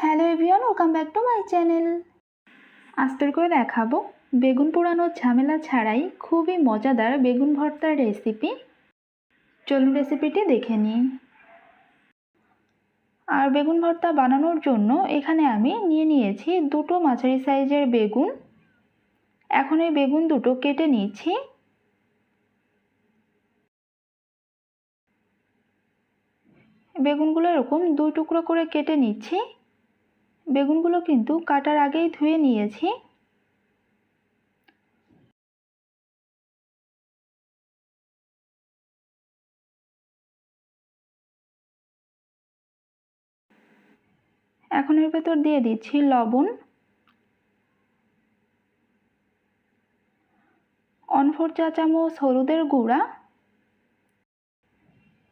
Hello everyone, welcome back to my channel. আজকের করে দেখাবো বেগুন পোড়ানোর ঝামেলা ছাড়াই খুবই মজাদার বেগুন ভর্তার রেসিপি। চলুন রেসিপিটি দেখে নিই। আর বেগুন ভর্তা বানানোর জন্য এখানে আমি নিয়েছি দুটো মাঝারি সাইজের বেগুন। এখন এই বেগুন দুটো কেটে নিচ্ছি। বেগুনগুলো এরকম দুই টুকরো করে কেটে নিচ্ছি। বেগুনগুলো কিন্তু কাটার আগেই ধুয়ে নিয়েছি। এখন এর ভেতর দিয়ে দিচ্ছি লবণ, 1/4 চা চামচ হলুদের গুঁড়া।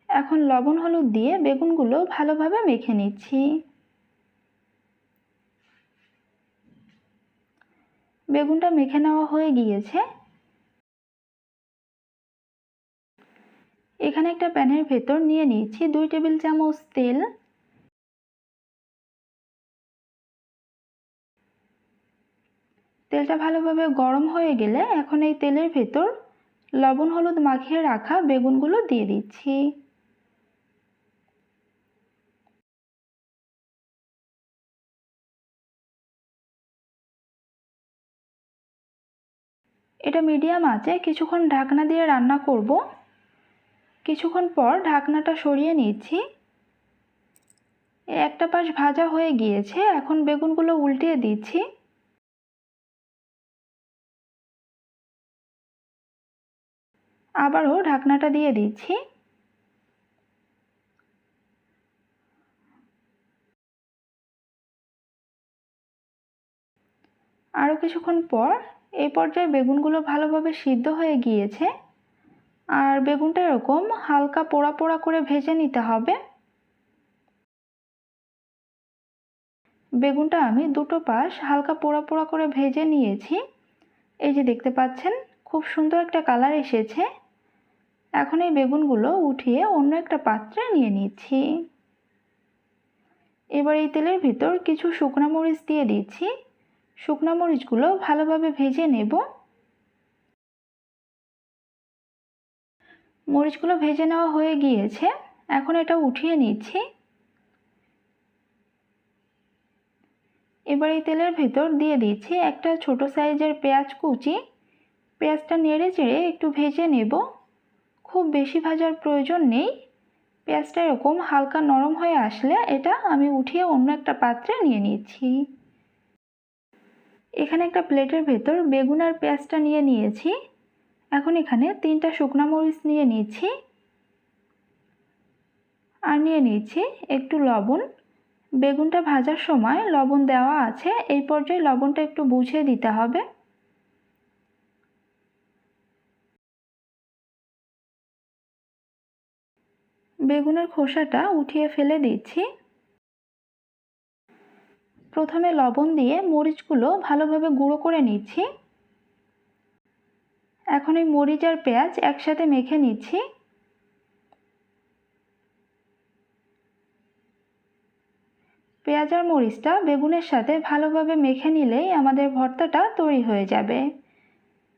এখন লবণ হলুদ দিয়ে বেগুনগুলো ভালোভাবে মেখে নিচ্ছি। বেগুনটা মেখে নেওয়া হয়ে গিয়েছে। এখানে একটা প্যানের ভেতর নিয়ে নিচ্ছি 2 টেবিল চামচ তেল। তেলটা ভালোভাবে গরম হয়ে গেলে এখন এই তেলের ভেতর লবণ হলুদ মাখিয়ে রাখা বেগুনগুলো দিয়ে দিচ্ছি। এটা মিডিয়াম আঁচে কিছুক্ষণ ঢাকনা দিয়ে রান্না করব। কিছুক্ষণ পর ঢাকনাটা সরিয়ে নিচ্ছি। একটা পাশ ভাজা হয়ে গিয়েছে, এখন বেগুনগুলো উল্টিয়ে দিচ্ছি। আবারও ঢাকনাটা দিয়ে দিচ্ছি। আরও কিছুক্ষণ পর এই পর্যায়ে বেগুনগুলো ভালোভাবে সিদ্ধ হয়ে গিয়েছে। আর বেগুনটা এরকম হালকা পোড়া পোড়া করে ভেজে নিতে হবে। বেগুনটা আমি দুটো পাশ হালকা পোড়া পোড়া করে ভেজে নিয়েছি। এই যে দেখতে পাচ্ছেন, খুব সুন্দর একটা কালার এসেছে। এখন এই বেগুনগুলো উঠিয়ে অন্য একটা পাত্রে নিয়ে নিচ্ছি। এবার এই তেলের ভিতর কিছু শুকনো মরিচ দিয়ে দিচ্ছি। শুকনো মরিচগুলো ভালোভাবে ভেজে নেব। মরিচগুলো ভেজে নেওয়া হয়ে গিয়েছে, এখন এটা উঠিয়ে নিচ্ছি। এবার এই তেলের ভেতর দিয়ে দিচ্ছি একটা ছোট সাইজের পেঁয়াজ কুচি। পেঁয়াজটা নেড়ে চেড়ে একটু ভেজে নেব। খুব বেশি ভাজার প্রয়োজন নেই। পেঁয়াজটা এরকম হালকা নরম হয়ে আসলে এটা আমি উঠিয়ে অন্য একটা পাত্রে নিয়ে নিচ্ছি। এখানে একটা প্লেটের ভেতর বেগুন আর পেঁয়াজটা নিয়ে নিয়েছি। এখন এখানে 3টা শুকনো মরিচ নিয়ে নিচ্ছি। আর নিয়ে নিচ্ছি একটু লবণ। বেগুনটা ভাজার সময় লবণ দেওয়া আছে, এই পর্যায়ে লবণটা একটু বুঝে দিতে হবে। বেগুনের খোসাটা উঠিয়ে ফেলে দিচ্ছি। প্রথমে লবণ দিয়ে মরিচগুলো ভালোভাবে গুঁড়ো করে নিচ্ছি। এখন এই মরিচ আর পেঁয়াজ একসাথে মেখে নিচ্ছি। পেঁয়াজ আর মরিচটা বেগুনের সাথে ভালোভাবে মেখে নিলেই আমাদের ভর্তাটা তৈরি হয়ে যাবে।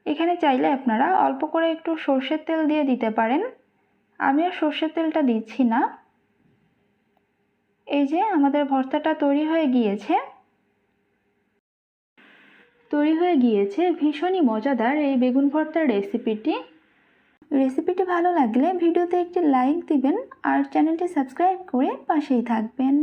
এখানে চাইলে আপনারা অল্প করে একটু সরষের তেল দিয়ে দিতে পারেন। আমি আর সরষের তেলটা দিচ্ছি না। এই যে আমাদের ভর্তাটা তৈরি হয়ে গিয়েছে। ভীষণই মজাদার এই বেগুন ভর্তার রেসিপিটি ভালো লাগলে ভিডিওতে একটি লাইক দিবেন আর চ্যানেলটি সাবস্ক্রাইব করে পাশেই থাকবেন।